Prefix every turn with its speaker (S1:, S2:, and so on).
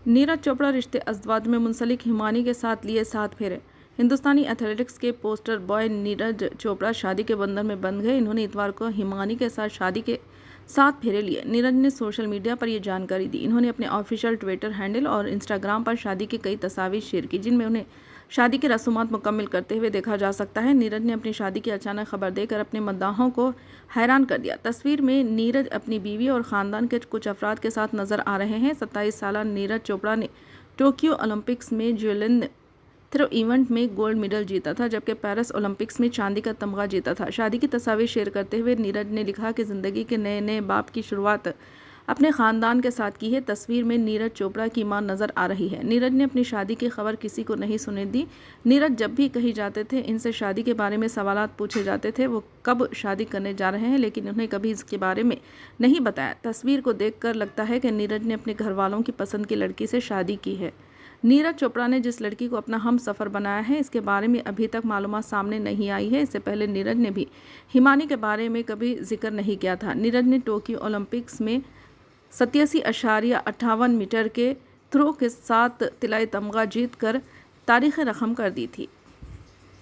S1: नीरज चोपड़ा रिश्ते अज़दवाज में मुंसलिक हिमानी के साथ लिए 7 फेरे। हिंदुस्तानी एथलेटिक्स के पोस्टर बॉय नीरज चोपड़ा शादी के बंधन में बंध गए। इन्होंने इतवार को हिमानी के साथ शादी के 7 फेरे लिए। नीरज ने सोशल मीडिया पर यह जानकारी दी। इन्होंने अपने ऑफिशियल ट्विटर हैंडल और इंस्टाग्राम पर शादी की कई तस्वीरें शेयर की, जिनमें उन्हें शादी की रसूमात मुकम्मल करते हुए देखा जा सकता है। नीरज ने अपनी शादी की अचानक खबर देकर अपने मद्दाहों को हैरान कर दिया। तस्वीर में नीरज अपनी बीवी और ख़ानदान के कुछ अफराद के साथ नजर आ रहे हैं। 27 साल नीरज चोपड़ा ने टोक्यो ओलंपिक्स में ज्वेलिन थ्रो इवेंट में गोल्ड मेडल जीता था, जबकि पेरिस ओलंपिक्स में चांदी का तमगा जीता था। शादी की तस्वीर शेयर करते हुए नीरज ने लिखा कि ज़िंदगी के नए नए बाब की शुरुआत अपने ख़ानदान के साथ की है। तस्वीर में नीरज चोपड़ा की मां नज़र आ रही है। नीरज ने अपनी शादी की खबर किसी को नहीं सुनने दी। नीरज जब भी कहीं जाते थे, इनसे शादी के बारे में सवालात पूछे जाते थे, वो कब शादी करने जा रहे हैं, लेकिन उन्हें कभी इसके बारे में नहीं बताया। तस्वीर को देखकर लगता है कि नीरज ने अपने घर वालों की पसंद की लड़की से शादी की है। नीरज चोपड़ा ने जिस लड़की को अपना हम सफ़र बनाया है, इसके बारे में अभी तक मालूमात सामने नहीं आई है। इससे पहले नीरज ने भी हिमानी के बारे में कभी जिक्र नहीं किया था। नीरज ने टोक्यो ओलंपिक्स में 87.58 मीटर के थ्रो के साथ तिलाई तमगा जीत कर तारीख़ रकम कर दी थी।